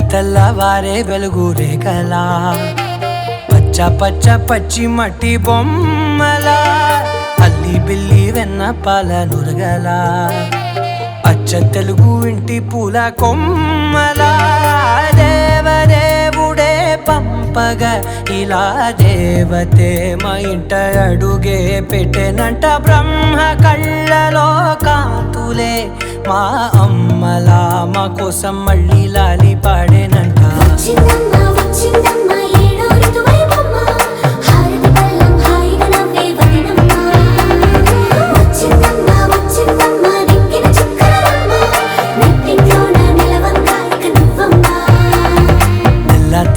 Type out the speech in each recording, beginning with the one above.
తెల్లవారే వెలుగు రేఖలా పచ్చ పచ్చ పచ్చి మట్టి బొమ్మలా అల్లి బిల్లి వెన్న పాల నురగలా అచ్చ తెలుగు ఇంటి పూల కొమ్మలా దేవదేవుడే పంపగా ఇలా దేవతే మా ఇంట అడుగే పెట్టెనంట బ్రహ్మ కళ్ళలో కాంతులే మా అమ్మలా మా కోసం మళ్ళీ లాలి పాడేనంట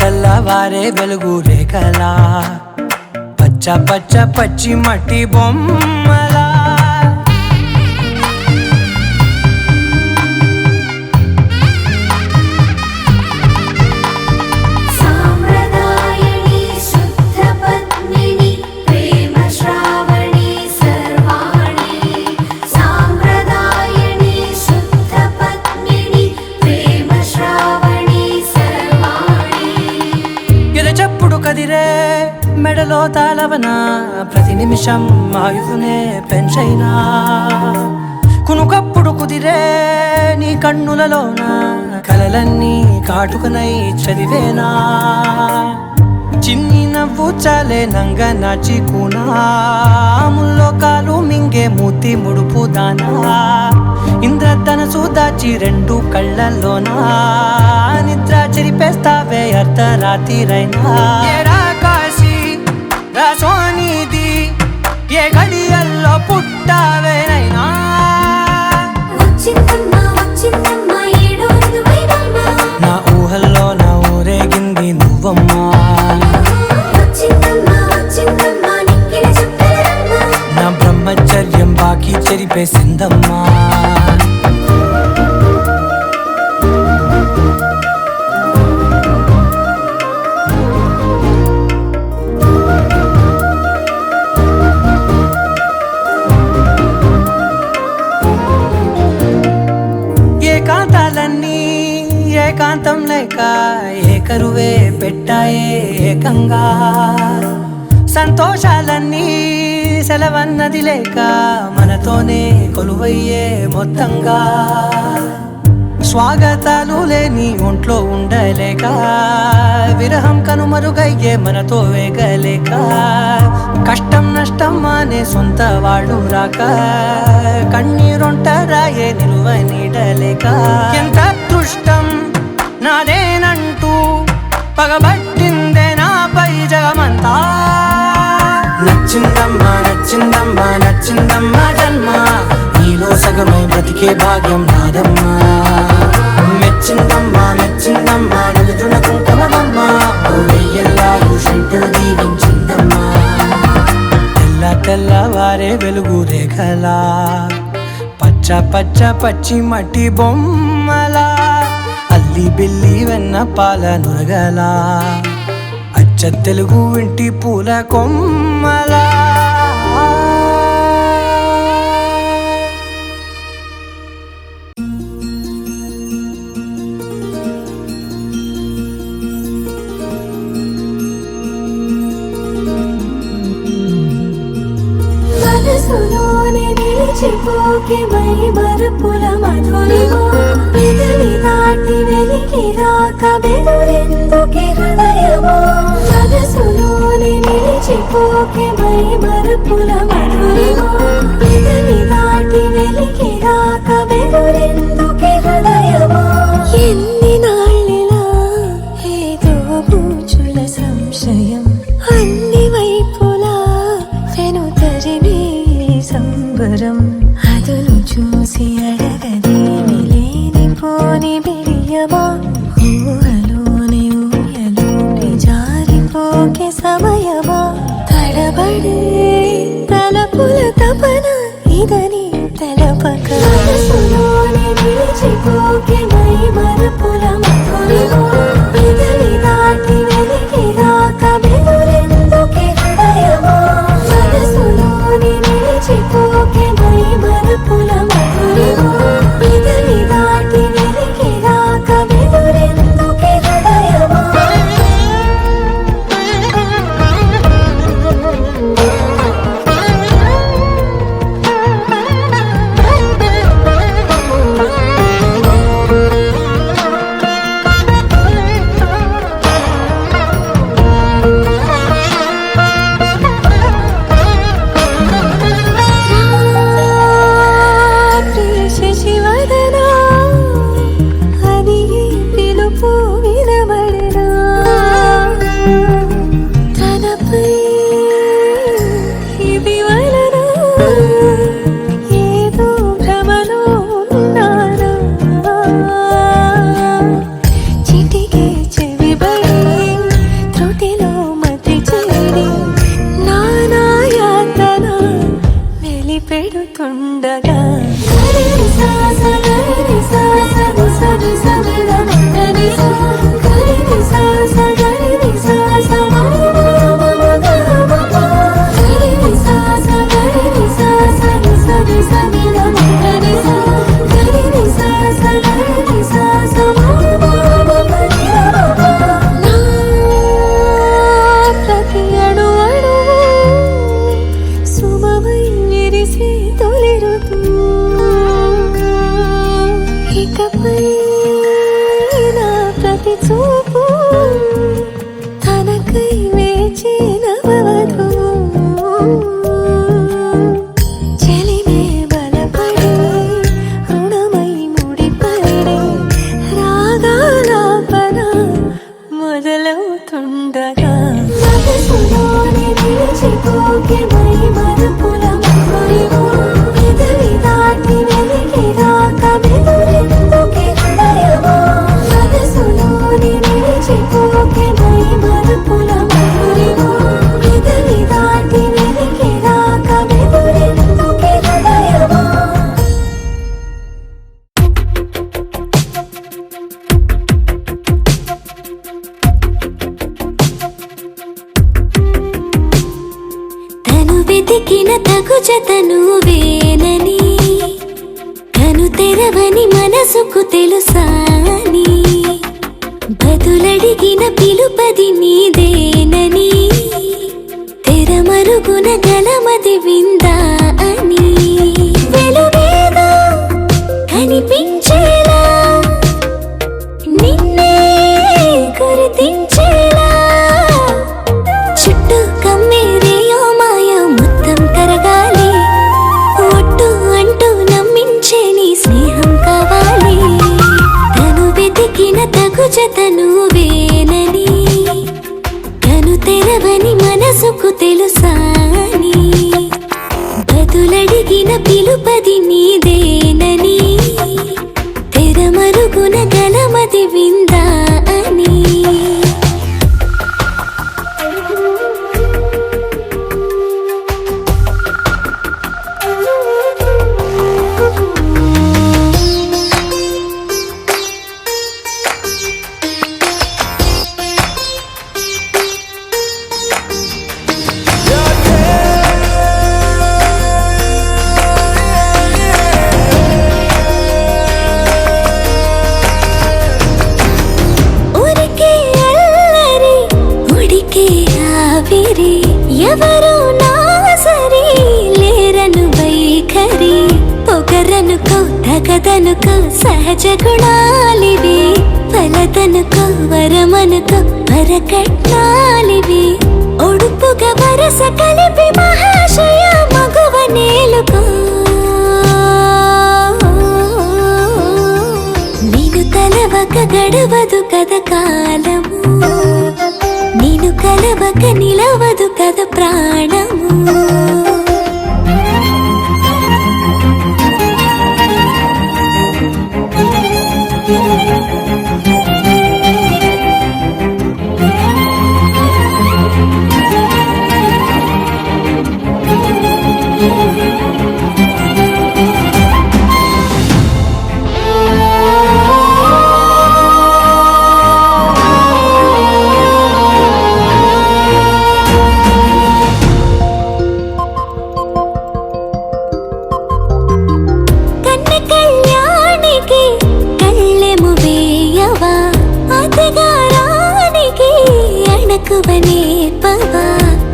తెల్లవారే వెలుగు రేఖలా పచ్చ పచ్చ పచ్చి మట్టి బొమ్మలా కదిరే మెడలో తాళవన ప్రతి నిమిషం ఆయుధునే పెంచైనా కునుకప్పుడు కుదిరే నీ కన్నులలోన కలలన్నీ కాటుకనై చదివేనా చిన్ని నవ్వు చాలే నంగ నాచి కూనాముల్లో కాలు మింగే మూతి ముడుపు దానా ఇంద్రధనసు దాచి రెండు కళ్ళల్లోనా నిద్ర చెరిపేస్తావే అర్ధరాత్రిరైనా కాశీ రాసోనిది ఏ గడియల్లో పుట్టావేనైనా నా ఊహల్లో నా ఊరేగింది నువ్వమ్మా నా బ్రహ్మచర్యం బాకీ చెరిపేసిందమ్మా ఏకాంతాలన్నీ ఏకాంతం లేక ఏకరువే పెట్టాయే ఏకంగా సంతోషాలన్నీ సెలవన్నది లేక మనతోనే కొలువయ్యే మొత్తంగా స్వాగతాలు లేని ఒంట్లో ఉండలేక విరహం కనుమరుగయ్యే మనతో వేగలేక కష్టం నష్టం అనే సొంత వాళ్ళు రాక కన్నీరొంటరాయే నిలువ నీడలేక ఎంత అదృష్టం నాదేనంటూ పగబట్టిందే నాపై జగమంతా నచ్చిందమ్మా నచ్చిందమ్మా నచ్చిందమ్మా జన్మ నీలో సగమై బ్రతికే భాగ్యం నాదమ్మా మెచ్చిందమ్మా మెచ్చిందమ్మా నలుతున్న కుంకుమమ్మా వెయ్యల్లాలు శంకరు దీవించిందమ్మా తెల్లవారే వెలుగు రేఖలా పచ్చ పచ్చ పచ్చి మట్టి బొమ్మలా అల్లి బిల్లి వెన్న పాల నురగలా అచ్చ తెలుగు ఇంటి పూల కొమ్మలా మనసులోనే నిలిచిపోకే మై మరుపుల మధురిమో పెదవి దాటి వెలికి రాక బెదురెందుకే హృదయమో మనసులోనే నిలిచిపోకే మై మరుపుల మధురిమో పెదవి దాటి వెలికి రాక బెదురెందుకే హృదయమో ఎన్ని నాళ్ళిలా ఏదో బూచుల సంశయం అన్ని వైపులా వెనుతరిమే సంబరం అదును చూసి అడగదేమి లేనిపోని బిడియమా ఊహలోని ఊయలోని జారిపోకే సమయమా తడబడే తలపుల తపన ఇదని తలపక మనసులోని నిలిచిపోకే మై మరుపుల మధురిమో పెదవి దాటి వెలికి రాక బెదురెందుకే హృదయమో మనసులోని నిలిచిపోకే మై మరుపుల మధురిమో పెదవి దాటి వెలికి రాక బెదురెందుకే ఏదో భ్రమలో ఉన్నానా చిటికే చెవిబడి త్రుటిలో మతి చేరి నానా యాతన వెలిపెడుతుండగా ప్రతి అణు అణువు శుభమై విరిసి తొలిరుతూ ఇకపై నా ప్రతి చూపు తనకై వేచి నవవధువు చెలిమే బలపడి రుణమై ముడిపడి రాగాలాపన మొదలవుతుండగా మనసులోని నిలిచిపోకే మై మరుపుల మధురిమో పెదవి దాటి వెలికి రాక బెదురెందుకే హృదయమో మనసులోని నిలిచిపోకే మై మరుపుల మధురిమో పెదవి దాటి వెలికి రాక బెదురెందుకే హృదయమో తను వెతికిన తగు జతను వేనని కను తెరవని మనసుకు తెలుసాని బదులడిగిన పిలుపది నీదేనని తెరమరుగున గలమది విందా అని వెలుగేదో కనిపించేలా నిన్నే గుర్తించేలా చుట్టూ కమ్మేరేయో మాయ మొత్తం కరగాలి ఒట్టు అంటూ నమ్మించే నీ స్నేహం కావాలి తను వెతికిన తగు జతను వేనని కను తెరవని మనసుకు తెలుసాని బదులడిగిన పిలుపది నీదేనని తెరమరుగున గలమది విందా అని ఉరికే అల్లరి ఉడికే ఆవిరి ఎవరు నా సరి లేరను వైఖరి పొగరనుకో తగదనుకో సహజ గుణాలివి ఫలదనుకో వరమనుకో వరకట్నాలివి ఒడుపుగా వరస కలిపి మహాశయ మగువ నేలుకో నీను తలవక గడవదు కద కాలము నీను కలవక నిలవదు కద ప్రాణము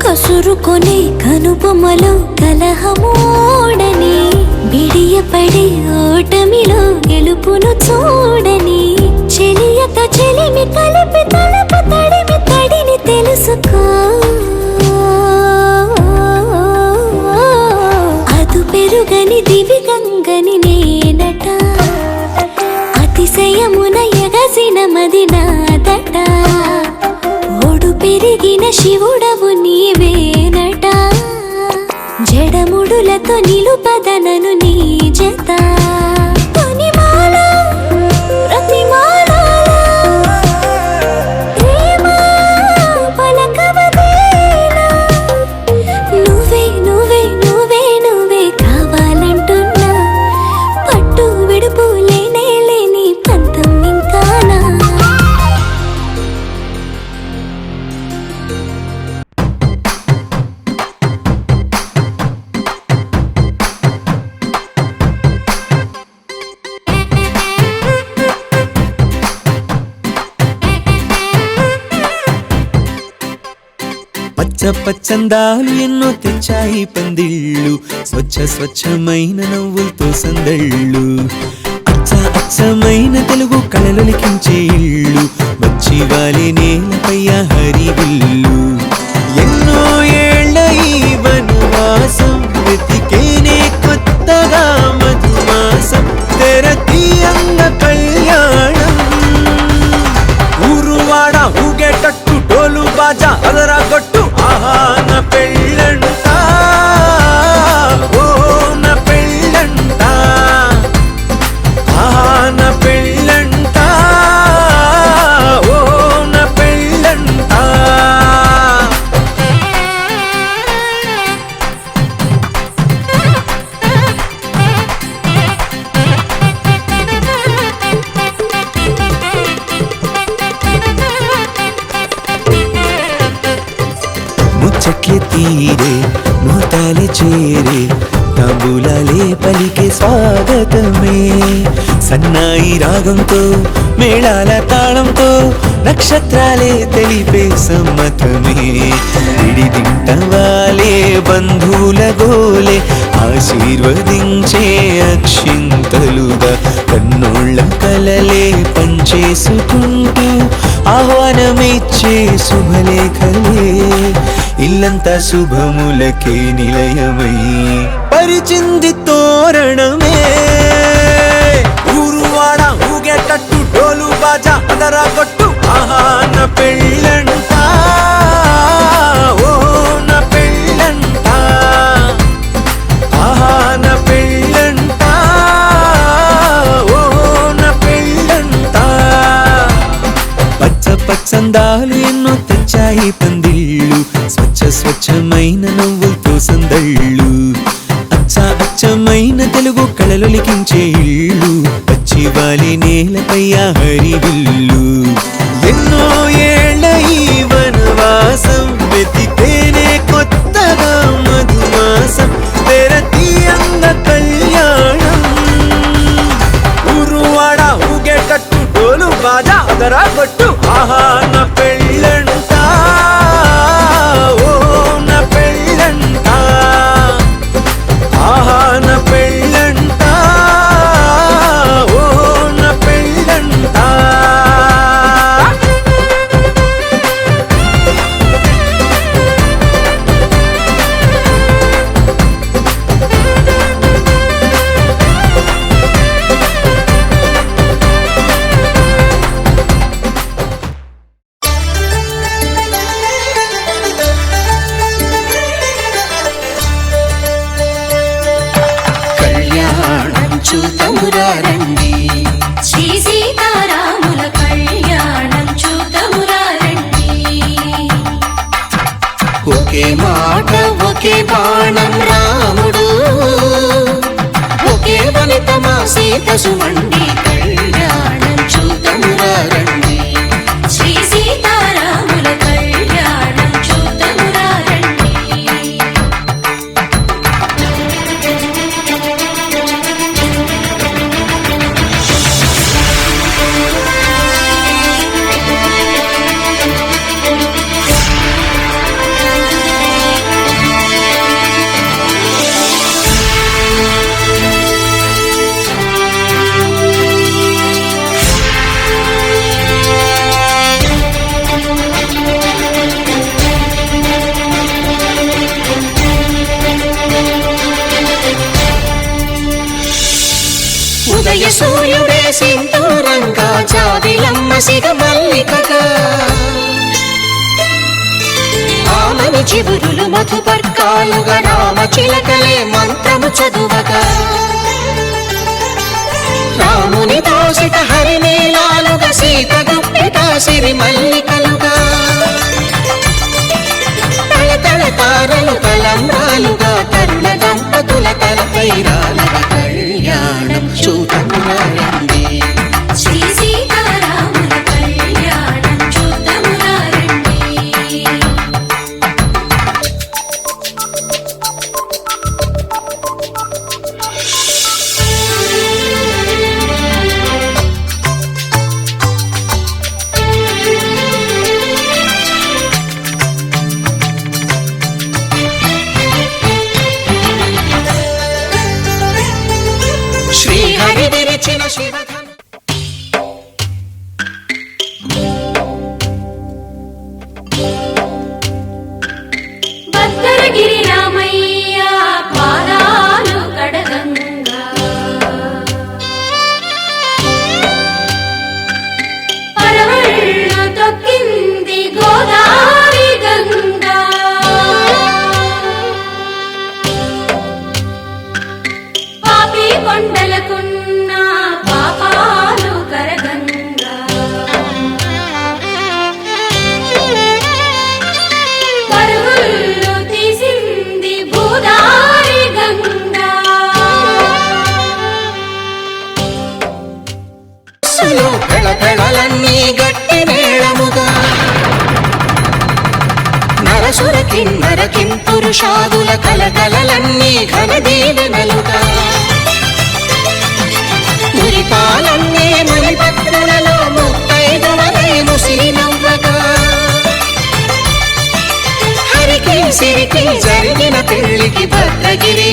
కసురుకొనే కనుబొమ్మలో కలహమోడని బిడియపడే ఓటమిలో గెలుపును చూడని చెలియత చెలిమి కలిపి తలపు తడిమి తడిని తెలుసుకో అదు పెరుగని దివి గంగని నేనట అతిశయమున ఎగసిన మది నాదట ఒడు పెరిగిన శివుడవు నీవేనట జడ ముడులతో నిలుపదనను నీ జత కొనిమాల ప్రతి మాలలో ప్రేమ పలకవదేలా నువ్వే నువ్వే నువ్వే నువ్వే కావాలంటున్నా పట్టు విడుపు లేనే లేని పంతం ఇంకానా పచ్చ పచ్చందాలు ఎన్నో తెచ్చాయి పందిళ్ళు స్వచ్ఛమైన నవ్వులతో సందళ్ళు అచ్చమైన తెలుగు కళలొలికించే ఇళ్ళు వచ్చి వాలి నేలపై హరివిల్లు ఎన్నో ఏళ్ల ఈ వనవాసం వెతికేనే కొత్తగా మధుమాసం తెరతీయంగ కళ్యాణం ఊరువాడ ఊగేటట్టు డోలు బాజా అదరా కొట్టు ఆహా నా పెళ్ళంట ఓ నా పెళ్ళంట ఆహా నా పెళ్ళంట ఓ నా పెళ్ళంట ముచ్చట్లే తీరే మోతాలే చేరే తాంబూలాలే పలికే స్వాగతమే సన్నాయి రాగంతో మేళాల తాళంతో నక్షత్రాలే తెలిపే సమ్మతమే విడిదింటవాలే బంధువుల గోలే ఆశీర్వదించే అక్షింతలుగా కన్నోళ్ళ కలలే పంచేసుకుంటూ ఆహ్వానమిచ్చే శుభలేఖలే ఇల్లంతా శుభములకే నిలయమై పరిచింది తోరణమే ఊరువాడ ఊగేటట్టు డోలు బాజా అదరా కొట్టు ఆహా నా పెళ్ళంట ఓ నా పెళ్ళంట ఆహా నా పెళ్ళంట ఓ నా పెళ్ళంట పచ్చందాలు ఎన్నో తెచ్చాయి పందిళ్ళు స్వచ్ఛమైన నవ్వులతో సందళ్ళు అచ్చమైన తెలుగు కళలొలికించే ఇళ్ళు వచ్చి వాలి నేలపై హరివిల్లు ఎన్నో ఏళ్ల ఈ వనవాసం వెతికేనే కొత్తగా మధుమాసం తెరతీయంగ కళ్యాణం ఊరువాడ ఊగేటట్టు డోలు బాజా అదరా కొట్టు ఆహా నా పెళ్ళంట ఓ నా పెళ్ళంట ఆహా నా పెళ్ళంట ఓ నా పెళ్ళంట చూతమురారండి శ్రీ సీతారాముల కళ్యాణం చూతమురారండి ఒకే మాట ఒకే బాణం రాముడు ఒకే వనిత మా సీత సుమండి కళ్యాణం చూతమురారండి శ్రీ సీతారాముల కళ్యాణం చూతమురారండి ఉదయ సూర్యుడే సింధూరంగా జాబిలమ్మ సిగ మల్లికగా ఆ ఆమని చివురులు మధుపర్కాలుగా రామ చిలకలే మంత్రము చదువగా రాముని దోసిట హరినీలాలుగా సీత గుప్పిట సిరి మల్లికలుగా తల తారలు తలంబ్రాలుగా తరుణ దంపతుల తలపై రాలగా కళ్యాణం చూతమురారండి శ్రీ సీతారాముల కళ్యాణం చూతమురారండి శ్రీహరి విరిచిన శివధను భద్రగిరి రామయ్య పాదాలు కడగంగా పరవళ్ళు తొక్కింది గోదావరి గంగా పాపి కొండలకున్న పాపాలు కరగంగా పరుగులు తీసింది భూదారి గంగా పెళపెళలన్నీ గట్టి మేళముగా నరసుర కిన్నర కింపురుషాదుల కలకలలన్నీ ఘనదీవెనలుగా మురిపాలన్నీ మురిపత్రులలో ముత్తైదువలై ముసిరి నవ్వగా హరికి సిరికి జరిగిన పెళ్లికి భద్రగిరి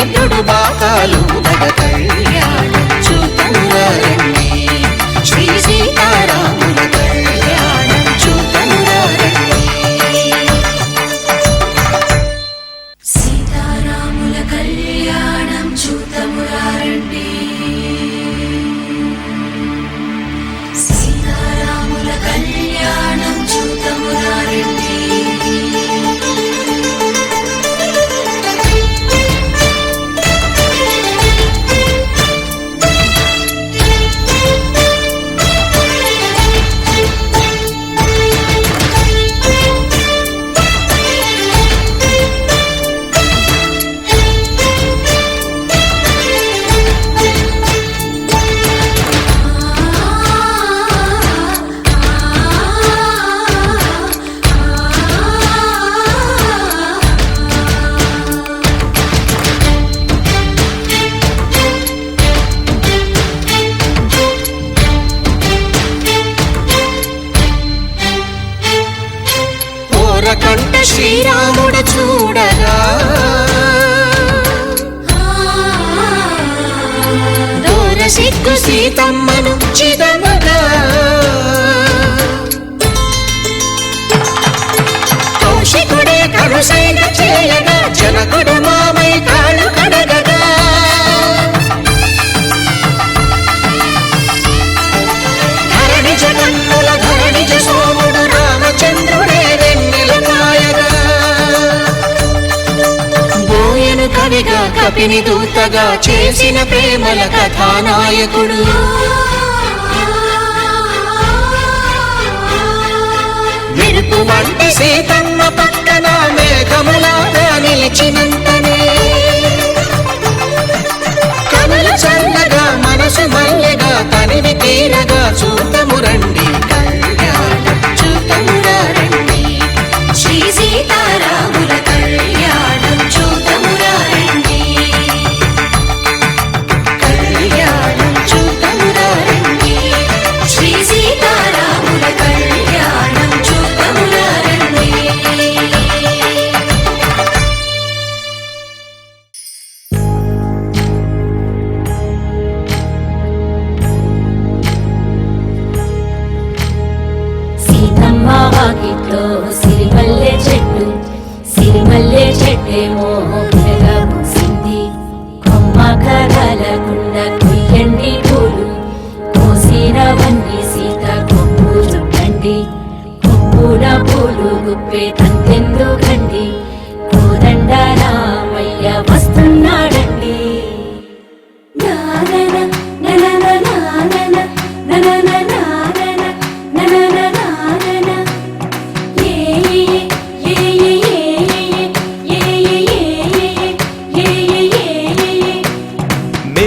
బాకాలు నగ కళ్యాణం చూతమురారండి శ్రీ సీతారాముల కళ్యాణం చూతమురారండి సీతారాముల కళ్యాణం చూతమురారండి సీతారాముల కళ్యాణం చూతమురారండి కంట శ్రీరాముడు చూడగా దూర సిగ్గు సీతమ్మను చిదమగా కౌశికుడే కరుసైన చేయగా జనకుడు మామై కాళ్ళు కడగగా ధరణి జగన్నుల ధరణి సోముడు రామచంద్రుడే బోయను కవిగా కపిని దూతగా చేసిన ప్రేమల కథానాయకుడు మెరుపు వంటి సీతమ్మ పక్కన మేఘములాగా నిలిచినంతనే కనులు చల్లగా మనసు మల్లెగా తనివి తీరగా చూతమురండి కళ్యాణం చూతమురారండి శ్రీ సీతారాముల కళ్యాణం చూతమురారండి కళ్యాణం చూతమురారండి శ్రీ సీతారాముల కళ్యాణం చూతమురారండి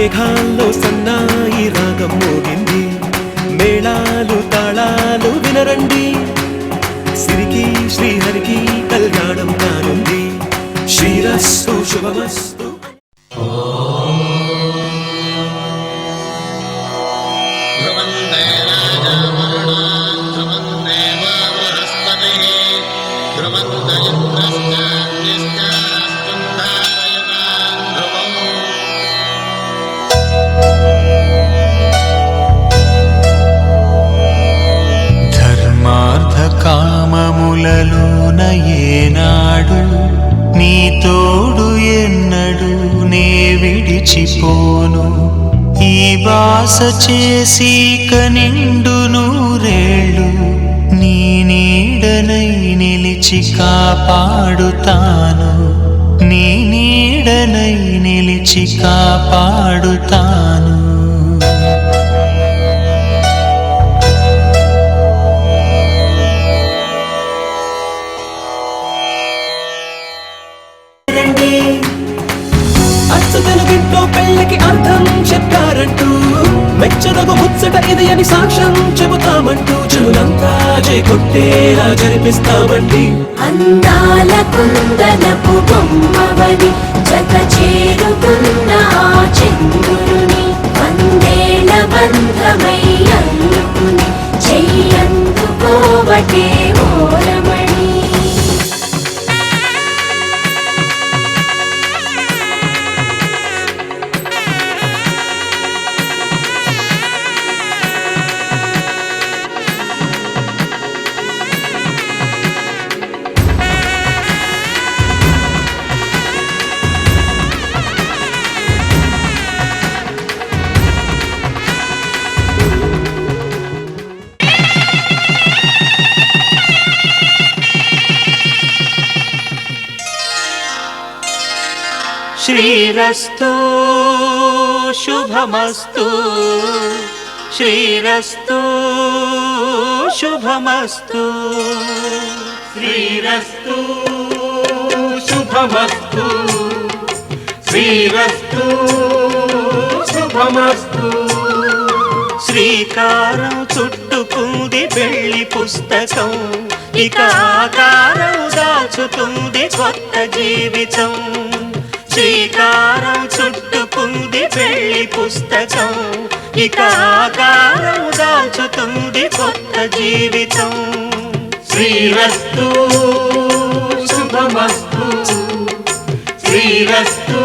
మేఘాల్లో సన్నాయి రాగం మోగింది, మేళాలు తాళాలు వినరండి, సిరికి శ్రీహరికి కళ్యాణం కానుంది, శ్రీరస్తు శుభమస్తు. కామములలోన ఏనాడు నీ తోడు ఎన్నడు నే విడిచిపోను, ఈ బాస చేసి కనిండు నూరేళ్ళు నీ నీడనై నిలిచి కాపాడుతాను, నీ నీడనై నిలిచి కాపాడుతాను. తెలుగింట్లో పెళ్ళికి అర్థం చెప్పారంటూ, మెచ్చదగు ముచ్చట ఇది అని సాక్ష్యం చెబుతామంటూ, జనులంతా చేకొట్టేలా జరిపిస్తామండి. అందాల కుందనపు బొమ్మవని జత చేరుకున్న చంద్రుని, వందేళ్ల బంధమై అల్లుకుని చెయ్యందుకోవటే ఓరమణి. శ్రీరస్తు శుభమస్తు, శ్రీరస్తు శుభమస్తు, శ్రీరస్తు శుభమస్తు, శ్రీరస్తు శుభమస్తు. శ్రీకారం చుట్టుకుంది పెళ్లి పుస్తకం, ఇక ఆకారం దాచుతుంది కొత్త జీవితం. శ్రీకారం చుట్టుకుంది పెళ్లి పుస్తకం, ఇక ఆకారం దాచుతుంది కొత్త జీవితం. శ్రీరస్తు శుభమస్తు, శ్రీరస్తు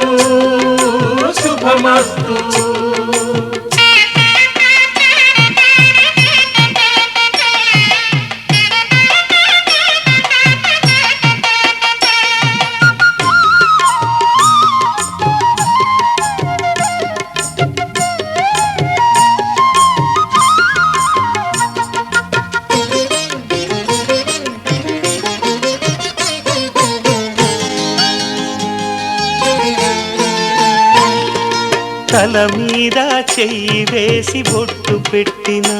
శుభమస్తు. తల మీద చెయ్యి వేసి బొట్టు పెట్టినా,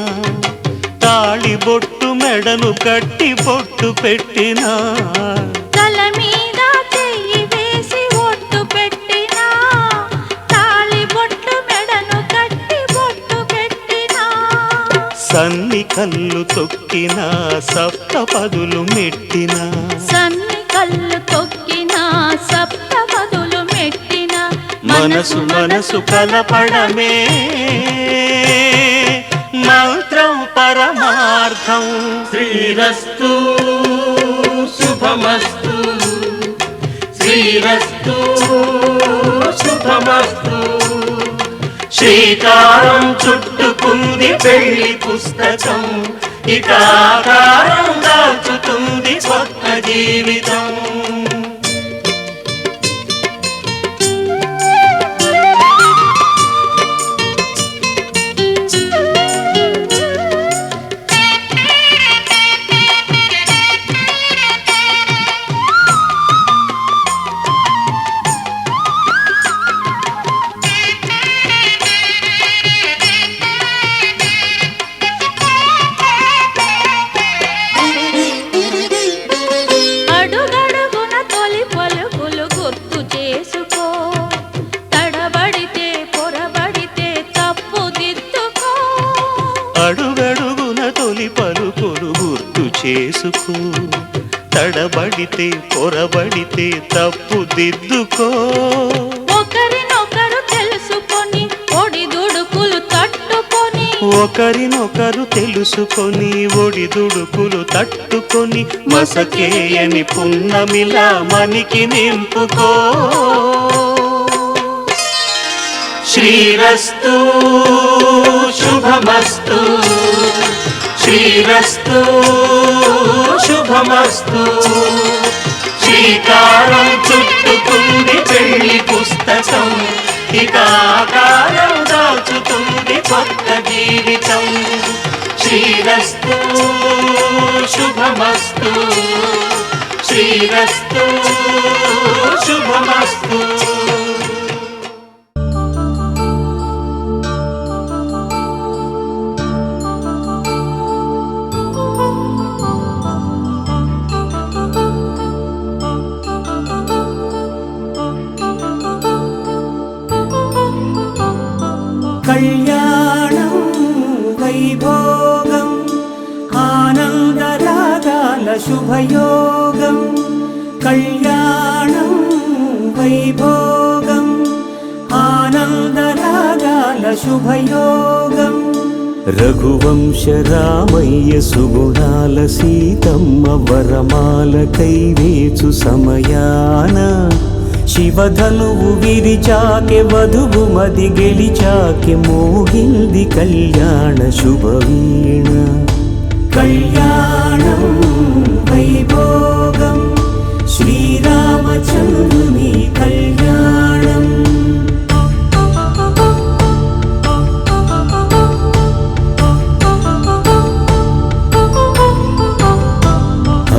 తాళి బొట్టు మెడను కట్టి బొట్టు పెట్టినా, తల మీద చెయ్యి వేసి బొట్టు పెట్టినా, తాళి బొట్టు మెడను కట్టి బొట్టు పెట్టినా, సన్ని కళ్ళు తొక్కినా సప్తపదులు మెట్టినా, సన్ని కళ్ళు తొక్కినా సప్తపదులు మెట్టినా, మనసు మనసు కలపడమే మంత్రం పరమార్థం. శ్రీరస్తు శుభమస్తు, శ్రీరస్తు శుభమస్తు. శ్రీకారం చుట్టుకుంది పెళ్లి పుస్తకం, ఇక ఆకారం దాచుతుంది కొత్త జీవితం. అడుగడుగు చేసుకో, తడబడితే పొరబడితే తప్పు దిద్దుకో. ఒకరినొకరు తెలుసుకొని ఒడిదుడుకులు తట్టుకొని, ఒకరినొకరు తెలుసుకొని ఒడిదుడుకులు తట్టుకొని, మసకేయని పున్నమిలా మనికి నింపుకో. శ్రీరస్తు శుభమస్తు, శ్రీరస్తు శుభమస్తు. శ్రీకారం చుట్టుకుంది పెళ్లి పుస్తకం, ఇక ఆకారం దాచుతుంది కొత్త జీవితం. శ్రీరస్తు శుభమస్తు, శ్రీరస్తు శుభమస్తు. కళ్యాణం వైభోగం ఆనందరాగాల శుభయోగం. కళ్యాణం వైభోగం ఆనందరాగాల శుభయోగం. రఘువంశ రామయ్య సుగుణాల సీతమ్మ వరమాల కైవేచు సమయాన, శివధనువు విరిచాకె వధువు మది గెలిచాకె మోగింది కళ్యాణ శుభవీణ. కళ్యాణం వైభోగం శ్రీరామచంద్రుని కళ్యాణం.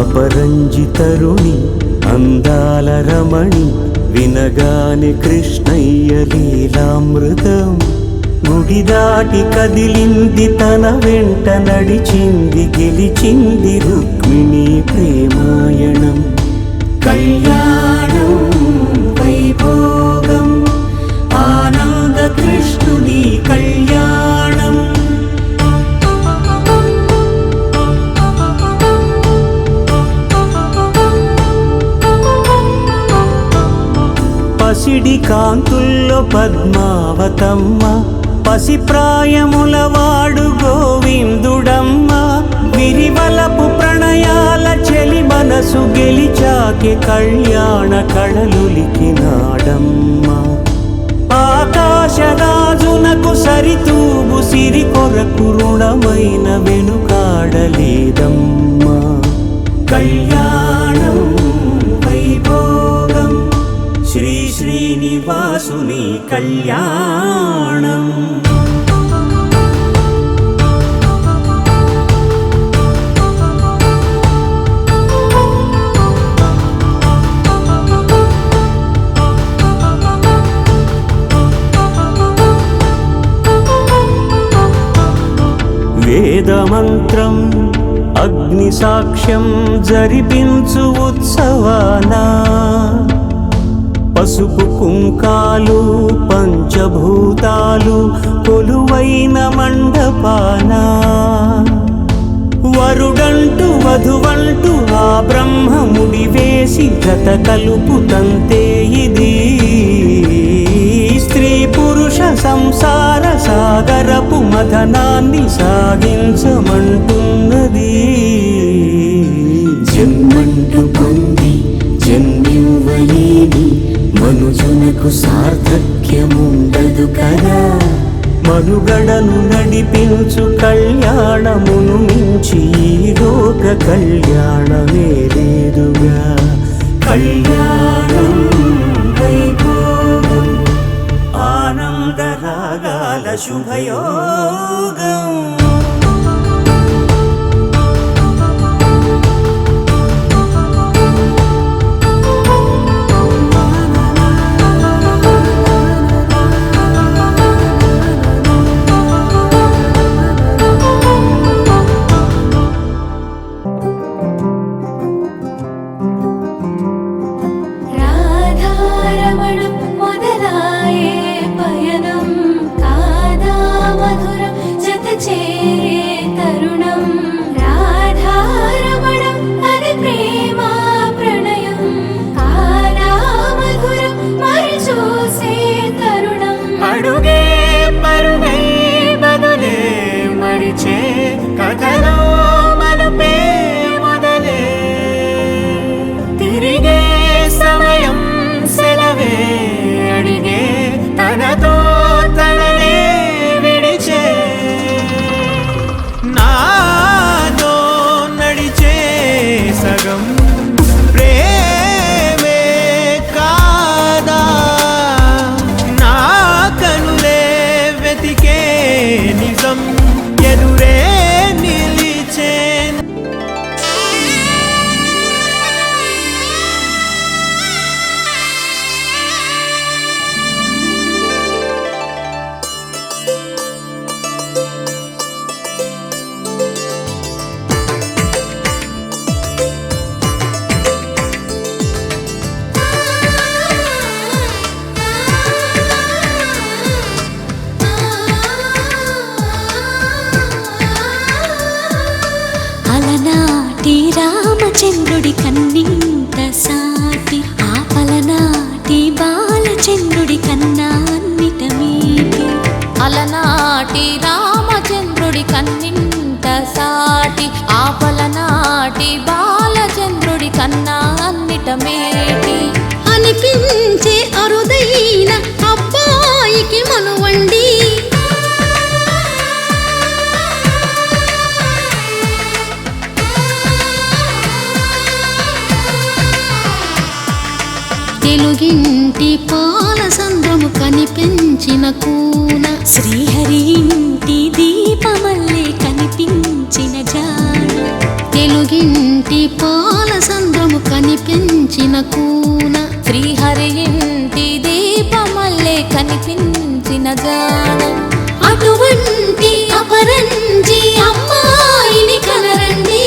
అపరంజి తరుణి అందాల రమణి, వినగానే కృష్ణయ్య లీలామృతం. గుడి దాటి కదిలింది తన వెంట నడిచింది గెలిచింది రుక్మిణి ప్రేమాయణం. కళ్యాణం వైభోగం ఆనంద కృష్ణుని కళ్యాణం. పసిడి కాంతుల్లో పద్మావతమ్మ, పసిప్రాయముల వాడు గోవిందుడమ్మ. విరివలపు ప్రణయాల చెలి మనసు గెలిచాకె కళ్యాణ కళలులికినాడమ్మ. ఆకాశరాజునకు సరితూగు సిరి కొరకు రుణమైన వెనుకాడలేదమ్మ. కళ్యాణం వైభోగం శ్రీ శ్రీనివాసుని కళ్యాణం. వేదమంత్రం అగ్ని సాక్ష్యం జరిపించు ఉత్సవానా, పసుపు కుంకాలు పంచభూతాలు కొలువైన మండపాన. వరుడంటూ వధువంటూ ఆ బ్రహ్మముడి వేసి జత కలుపుతంతే ఇది. స్త్రీ పురుష సంసార సాగరపు మథనాన్ని సాగించమంటున్నది. జన్మంటూ పొంది జన్మివ్వలేని మనుజునకు సార్థక్యముండదు కదా. మనుగడను నడిపించు కళ్యాణమును మించి ఈ లోక కళ్యాణమే లేదుగా. కళ్యాణం వైభోగం ఆనందరాగాల శుభయోగం. రాధారమణం మొదలాయే పయనం కాదా మధురం జత చేరే తరుణం. రాధారమణం అడుగే పరుగై బదులే మరిచే కథలో మలుపే మొదలే తిరిగే సమయం సెలవే అడిగే తనతో తననే విడిచే నాతో నడిచే సగం ప్రేమే కాదా నా కనులే వెతికే నిజం ఎదురే నిలిచే అలనాటి రామచంద్రుడి కన్నింత సాటి ఆపలనాటి బాలచంద్రుడి కన్నా అన్నిట మీటి అలనాటి రామచంద్రుడి కన్నింట సాటి ఆపలనాటి బాలచంద్రుడి కన్నా అన్నిట మేటి అనిపించే అరుదైన అబ్బాయికి మనువండి తెలుగింటి పాల సంద్రము కనిపించిన కూన శ్రీహరి ఇంటి దీపమల్లే కనిపించిన జాడ తెలుగింటి పాల సంద్రము కనిపించిన కూన శ్రీహరి ఇంటి దీపమల్లే కనిపించిన జాడ అటువంటి అపరంజి అమ్మాయిని కనరండి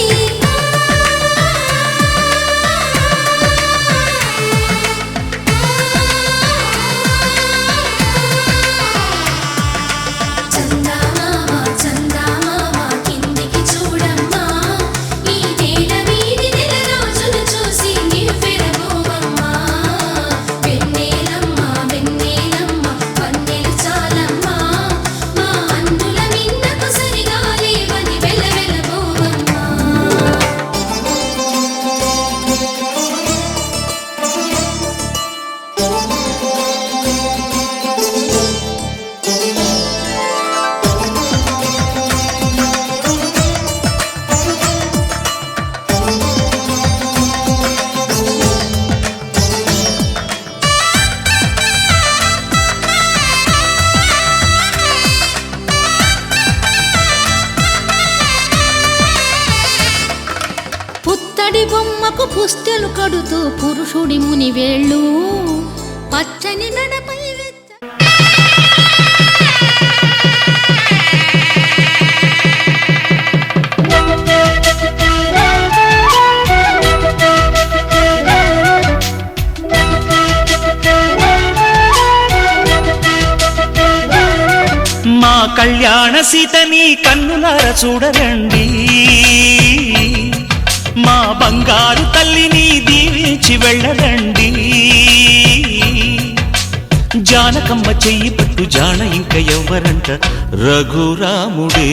చందమామ చందమామ కిందికి చూడమ్మా ఈ నేల వీధి నెల రోజులు చూసి నివ్వెరబోవమ్మా వెన్నెలమ్మ వెన్నెలమ్మ వన్నెలు చాలమ్మా మా అందుల మిన్నకు సరిగా లేవని వెలవెలబోవమ్మా పుత్తడి బొమ్మకు పుస్తెలు కడుతూ పురుషుడి ముని వేళ్ళు పచ్చని మెడపై మా కళ్యాణ సీతని కన్నులార చూడరండి మా బంగారు తల్లిని దీవించి వెళ్ళరండి జానకమ్మ చెయ్యి పట్టు జాన ఇంక ఎవ్వరంట రఘురాముడే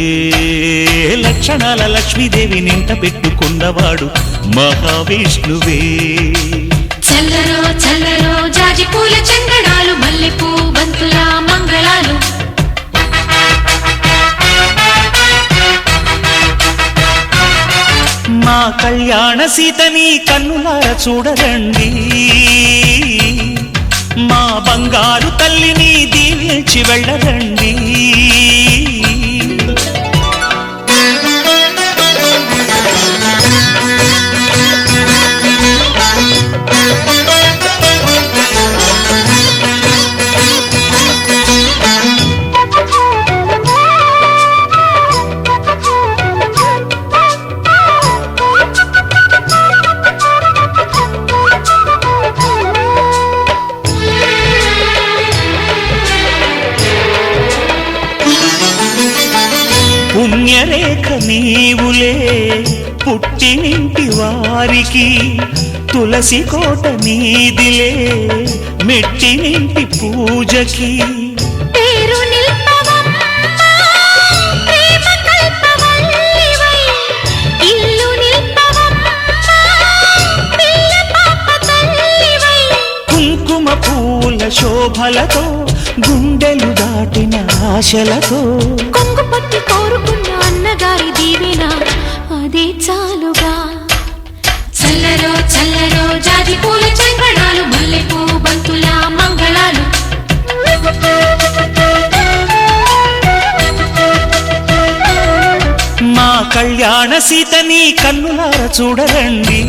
లక్షణాల లక్ష్మీదేవి నింట పెట్టుకున్నవాడు మహావిష్ణువే చల్లరో చల్లరో జాజి పూల చందనాలు మల్లెపూ బంతుల మంగళాలు మా కళ్యాణ సీతని కన్నులార చూడరండి మా బంగారు తల్లిని దీవించి వెళ్ళరండి పుణ్యరేఖ నీవులే పుట్టినింటి వారికి తులసి కోట నీదిలే మెట్టినింటి పూజకి శోభలతో గుండెలు దాటిన ఆశలతో కొంగు పట్టి కోరుకున్న అన్నగారి దీవెన అదే చాలుగా. చల్లరో చల్లరో జాజి పూల చంగడాలు మల్లెపూ బంతుల మంగళాలు. మా కళ్యాణ సీతని కన్నులార చూడరండి,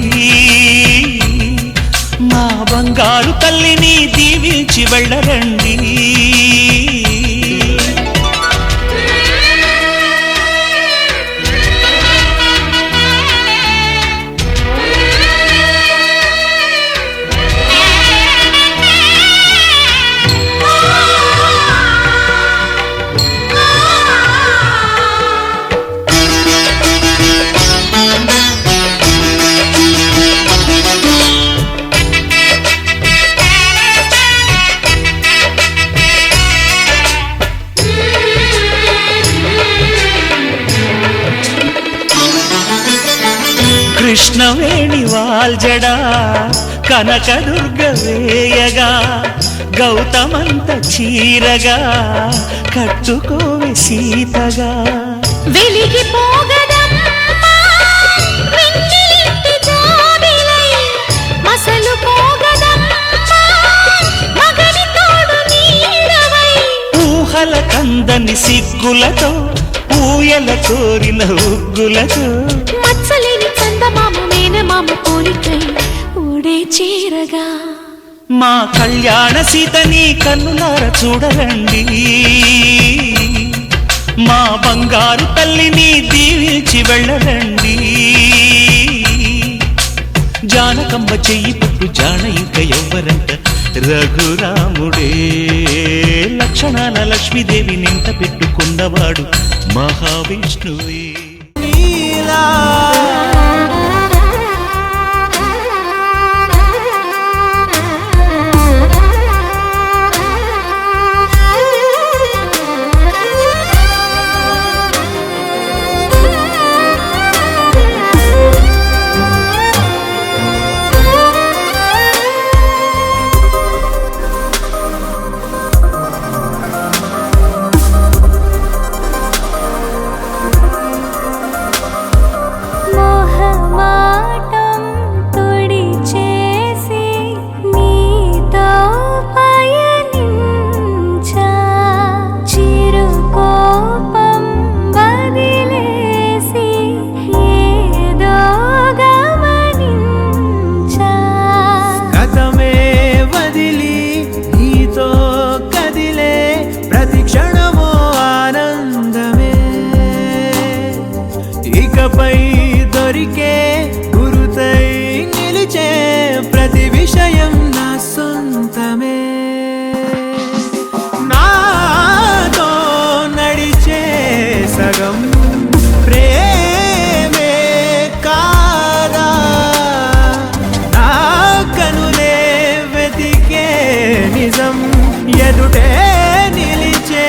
మా బంగారు తల్లిని దీవించి వెళ్ళరండి. కృష్ణవేణి వాల్జడా కనకదుర్గ వేయగా గౌతమంత చీరగా కట్టుకోవి సీతగా. వెలిగిపోగదమ్మా వెన్నెలింటి జాబిలై, మసలుపోగదమ్మా మగని తోడు నీడవై. ఊహల కందని సిగ్గులతో ఊయల కోరిన ఉగ్గులతో మచ్చలేని చందమామ మేనమామ పోలికై ఊడే చీరగా. మా కళ్యాణ సీతని కన్నులార చూడరండి, మా బంగారు తల్లిని దీవించి వెళ్ళరండి. జానకమ్మ చెయ్యి పట్టు జాన ఇంక ఎవ్వరంట రఘురాముడే. లక్షణాల లక్ష్మీదేవి నింట పెట్టుకున్నవాడు మహావిష్ణువే. ఇకపై దొరికే గురుతై నిలిచే ప్రతి విషయం నా సొంతమే. నాతో నడిచే సగం ప్రేమే కాదా, నా కనులే వెతికే నిజం ఎదుటే నిలిచే.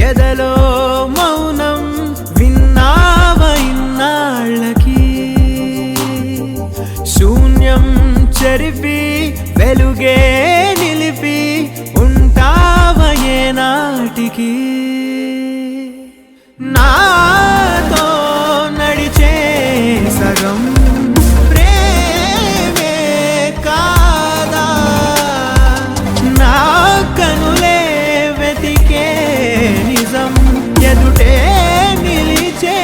ఎదలో మౌనం విన్నావ ఇన్నాళ్ళకి, శూన్యం చెరిపి వెలుగే నిలిపి ఉంటావ ఏనాటికి. నాతో నడిచే సగం ప్రేమే కాదా, నా కనులే వెతికే నిజం ఎదుటే నిలిచే.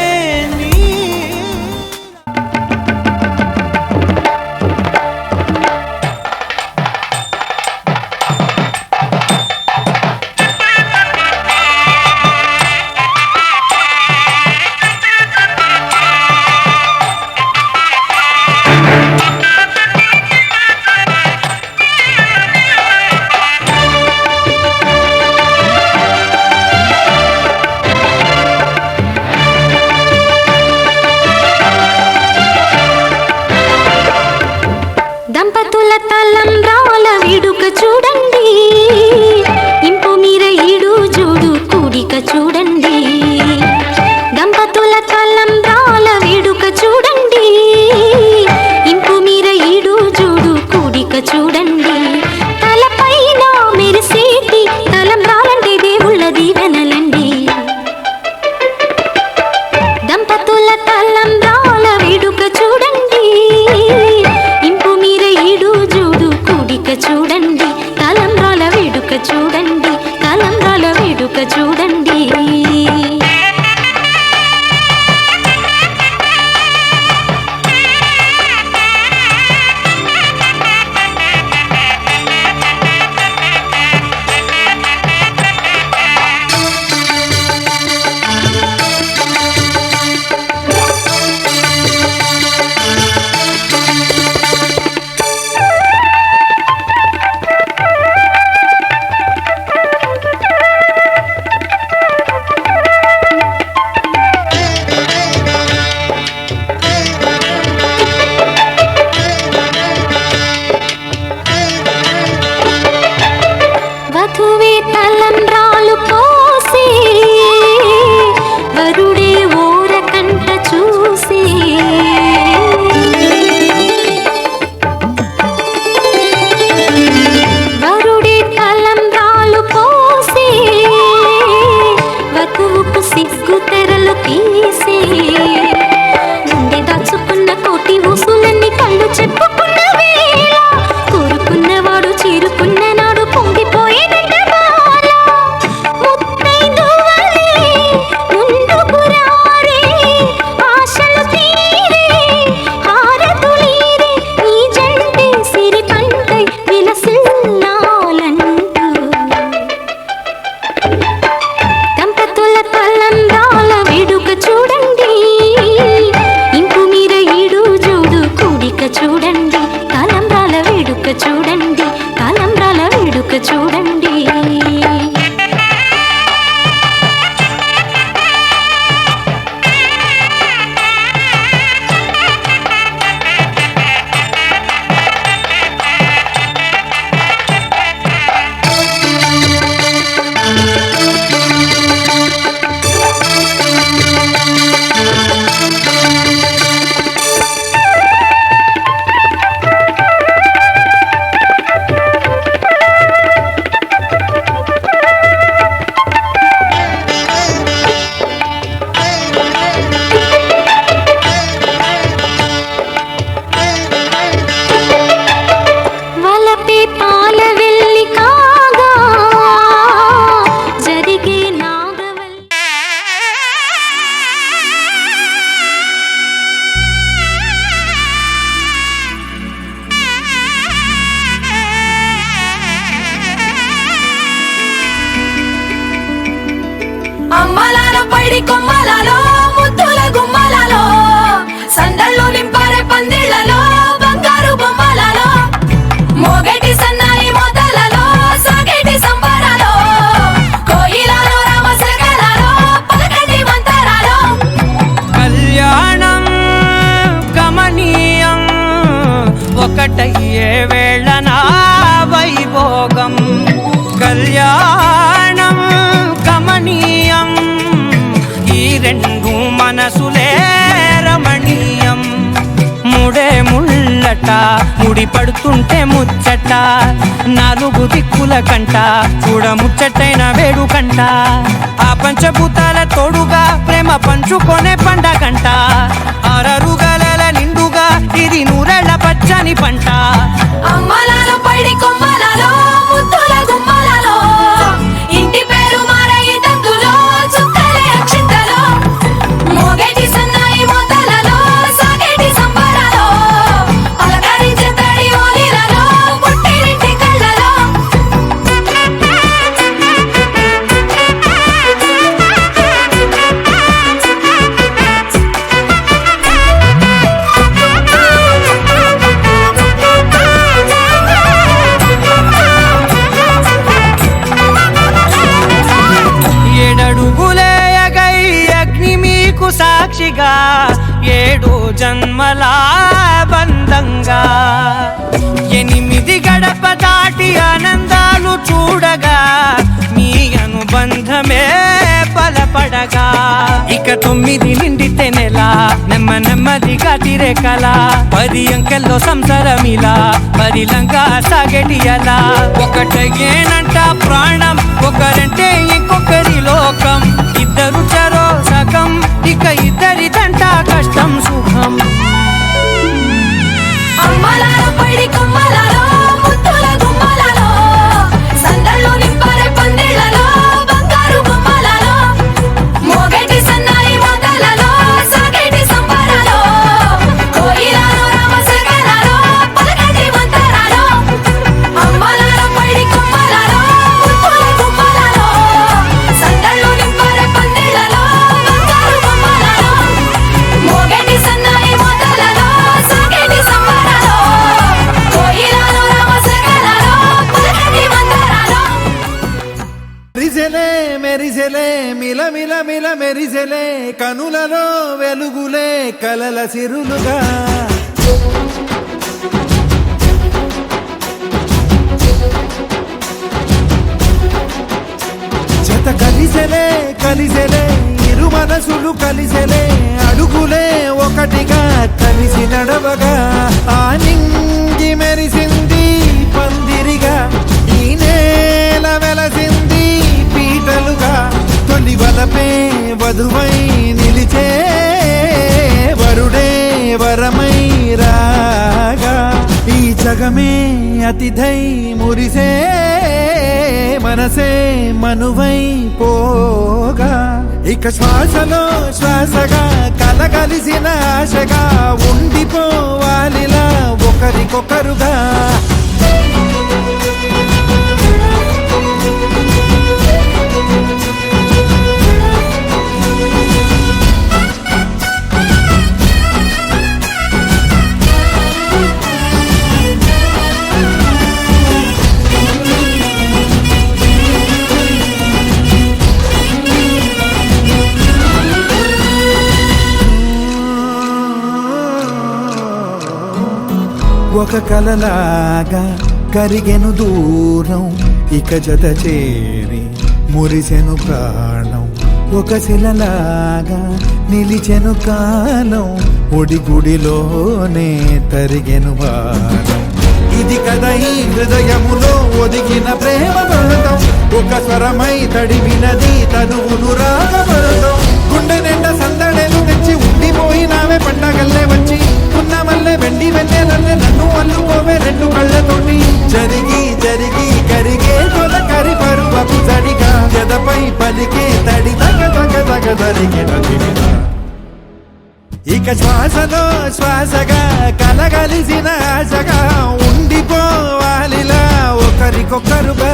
చూడండి. వధువే తలంబ్రాలు పోసి వరుడే ఓరకంట చూసి వరుడే తలంబ్రాలు పోసి వధువుకు సిగ్గు తెరలు తీసి గుండె దాచుకున్న కోటి ఊసులన్నీ కళ్ళు చెప్పుకున్న వేళ కోరుకున్నవాడు చీరుకున్న నాడు పొంగిపోయేనంట బాల. ముత్తైదువలే ముందుకు రారే, ఆశలు తీరే, హారతులీరే, ఈ జంటే సిరి పంటై విలసిల్లాలంటూ. దంపతుల తలంబ్రాల వేడుక చూడండి, ఇంపు మీర ఈడు జోడు కూడిక చూడండి. తలంబ్రాల వేడుక చూడండి, తలంబ్రాల వేడుక చూడండి. వలపే పాల వెల్లి కాగా జరిగే నాగవల్లి. అమ్మలాల పైడి కొమ్మలలో ముద్దుల గుమ్మలలో సందళ్ళు నింపారే పందిళ్లలో బంగారు బొమ్మలలో మోగేటి సన్నాయి మొదలలో సాగేటి సంబరాలో కోయిలలో రామశకలలో పలకటి మంతరాలో. కళ్యాణం గమనీయం ఒకటయ్యే వేళ నా వైభోగం. కళ్యాణం గమనీయం ఈ రెండు మనసులే రమణీయం. ముడే ముళ్ళట ముడి పడుతుంటే ముచ్చట, నాలుగు దిక్కుల కంట చూడ ముచ్చటైన వేడుకంట. ఆ పంచభూతాల తోడుగా ప్రేమ పంచుకొనే పండగంట. అరరుగలల నిండుగా ఇది నూరెళ్ళ పచ్చని పంట. అమ్మలాల పైడి కొమ్మలలో ముద్దుల గుమ్మలలో ఇంటి పేరు మారయి తందులో చుక్కలే అక్షింతలో మోగేటి సన్నాయి మొదలలో సాగేటి సంబరాలో పలకరించే తడి ఓలిలలో పుట్టినింటి కళ్ళలో. సాక్షిగా 7 జన్మల బంధంగా 8 గడప దాటి ఆనందాలు చూడగా మీ అనుబంధమే బలపడగా ఇక 9 నిండితే నెల నెమ్మదిగా తిరేకల 10 అంకెల్లో సంసారమిలా పరిలంగా సాగేటియలా ఒకటేనంట ప్రాణం ఒకరంటే ఇంకొకరి లోకం ఇద్దరు చరో సగం ఇక ఇద్దరిదంట కష్టం సుఖం అమ్మలాల పైడి కొమ్మలలో ముద్దుల గుమ్మలలో సందళ్ళు నింపారే పందిళ్లలో బంగారు కలిసెలే మెరిసెలే మిలమిల మిల మెరిసెలే కనులలో వెలుగులే కలల సిరులుగా జత కలిసెలే కలిసెలే ఇరు మనసులు కలిసెలే అడుగులే ఒకటిగా కలిసి నడవగా ఆ నింగి మెరిసింది పందిరిగా ఈ నేల వెలసింది పీటలుగా తొలి వలపే వధువై నిలిచే వరుడే వరమై రాగా ఈ జగమే అతిథై మురిసే మనసే మనువై పోగా ఇక శ్వాసలో శ్వాసగా కలగలిసిన ఆశగా ఉండిపోవాలిలా ఒకరికొకరుగా ఒక కలలాగా కరిగెను దూరం ఇక జత చేరి మురిసెను ప్రాణం ఒక శిలలాగా నిలిచెను కాలం ఒడిగుడిలోనే తరిగెను వారం ఇది కదా ఈ హృదయములో ఒదిగిన ప్రేమ బంధం ఒక స్వరమై తడివినది తనువును రాగబడతాం గుండె నిండా సందడేలు తెచ్చి ఉండిపోయినావే పండగల్లే వచ్చి ఉన్న మల్లె వెండి వెన్నెలల్లే నన్ను అల్లుకోవే రెండు కళ్ళతోటి జరిగి జరిగి కరిగే తొల కరి పరువపు జడిగా జదపై పలికే తడి తగ తగ తగ జరిగిన ఇక శ్వాసలో శ్వాసగా కలగలిసిన ఆశగా ఉండిపోవాలిలా ఒకరికొకరుగా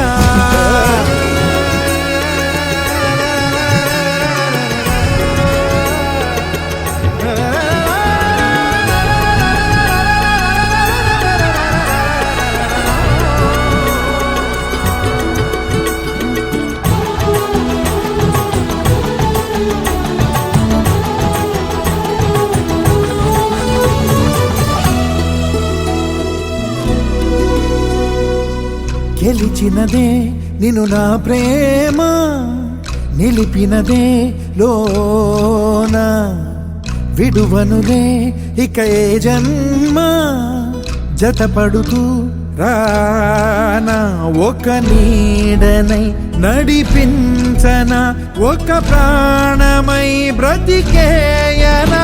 గెలిచినదే నిన్ను నా ప్రేమ నిలిపినదే లోన విడువనులే ఇక ఏ జన్మ జతపడుతూ రానా ఒక నీడనై నడిపించన ఒక ప్రాణమై బ్రతికేయనా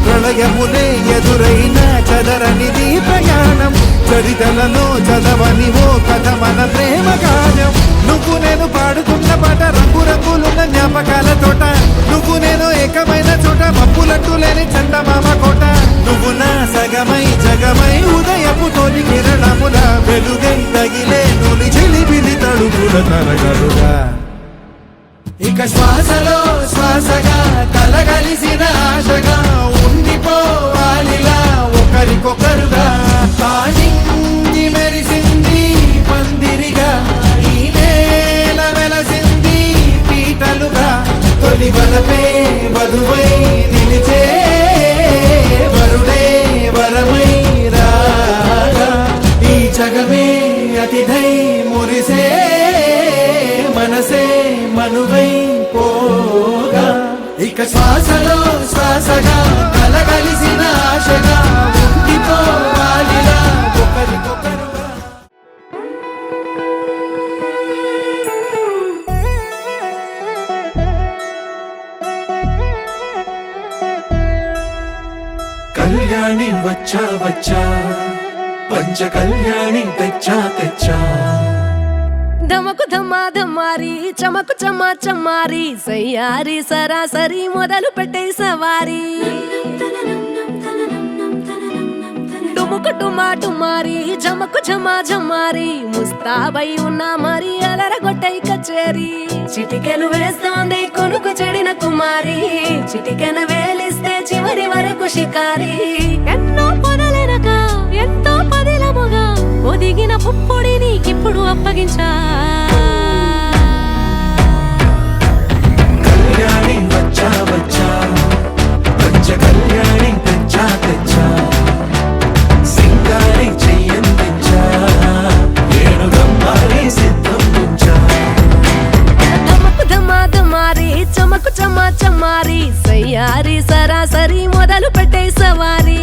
ప్రళయములే ఎదురైన చదరనిది ప్రయాణం చరితలలో చదవని ఓ కథ మన ప్రేమ గానం నువ్వు నేను పాడుతున్న పాట రంగు రంగులున్న జ్ఞాపకాల తోట నువ్వు నేను ఏకమైన చోట మప్పులట్టు లేని చందమామ కోట నువ్వు నా సగమై జగమై ఉదయపు తోలి కిరణముల వెలుగై తగిలే నులి చిలిబిలి తడుపుల తరగలుగా ఇక శ్వాసలో శ్వాసగా కలగలిసిన ఆశగా ఉండిపోవాలిలా ఒకరికొకరుగా ఆ నింగి మెరిసింది పందిరిగా ఈ నేల వెలసింది పీటలుగా తొలి వలపే వధువై నిలిచే వరుడే వరమై రాగా ఈ జగమే అతిథై మురిసే మనసే మనువై పోగా ఇక శ్వాసలో శ్వాసగా కలగలిసిన ఆశగా ఉండిపోవాలిలా ఒకరికొకరుగా కళ్యాణి వచ్చా వచ్చా పంచ కళ్యాణి తెచ్చా తెచ్చా ధమకు ధమా ధమారి చమకు చమా చమారి సయ్యారి సరాసరి మొదలు పెట్టే సవారి డుముకు డుమా డుమారి జమకు జమా జమారి ముస్తాబై ఉన్నా మరి అలరగొట్టై కచేరి చిటికెను వేస్తోంది కొనుకు చెడిన కుమారి చిటికెను వేలిస్తే చివరి వరకు షికారి ఎన్నో పొదలెనక ఎంతో పదిలముగా ఒదిగిన పుప్పొడి నీకిప్పుడు అప్పగించా సరి మొదలు పెట్టే సవారీ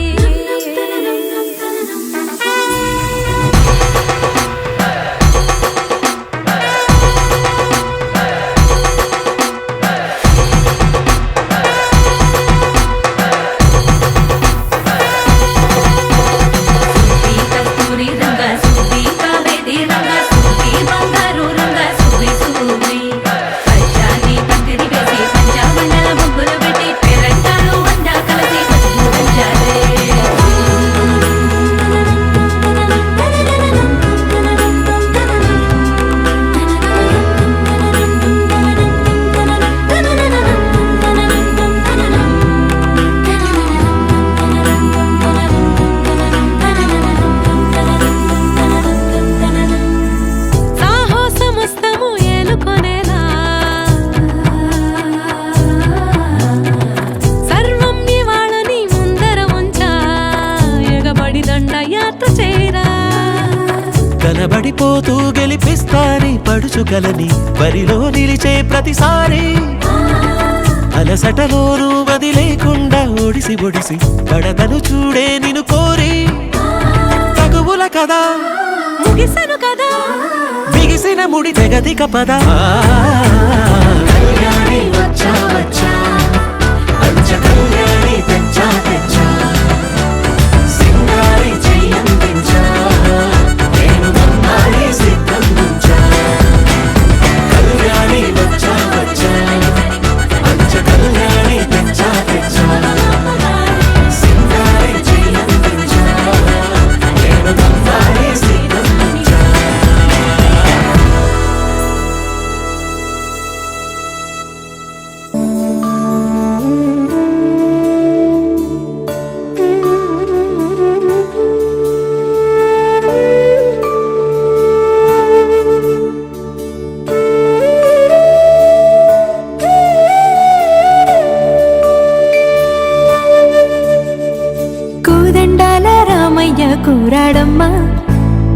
కనబడిపోతూ గెలిపిస్తాని పడుచుగలని బరిలో నిలిచే ప్రతిసారి అలసటలోనూ వదిలేకుండా ఒడిసి ఒడిసి పడతను చూడే నిన్ను కోరి తగువుల కదా ముగిసను కదా బిగిసిన ముడి తెగదిక పద కళ్యాణి వచ్చా వచ్చా పంచ కళ్యాణి తెచ్చా తెచ్చా సింగారి చెయ్యందించా నేను నమ్మాలి సిద్ధందించా కళ్యాణి వచ్చా వచ్చా పంచ కళ్యాణి తెచ్చా తెచ్చా సింగారి చెయ్యందించా నేను నమ్మాలి సిద్ధందించా కోదండాల రామయ్య కోరాడమ్మా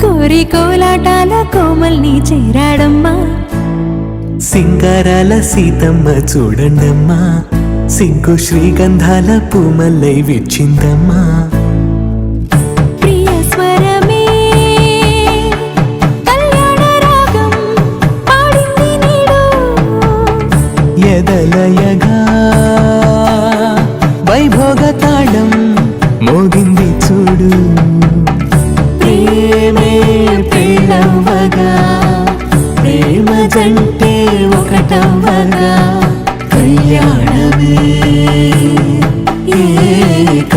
కోరి కోలాటాల కోమల్ని చేరాడమ్మా సింగారాల సీతమ్మ చూడండమ్మా సింగు శ్రీగంధాల పూమల్లై విచ్చిందమ్మా ప్రియ స్వరమే కళ్యాణ రాగం పాడింది నీడు ఎదలయగా వైభోగ తాళం మోగింది చూడు ప్రేమే ప్రేమవగా ప్రేమ జంటే ఒకటవగా కళ్యాణమే ఏక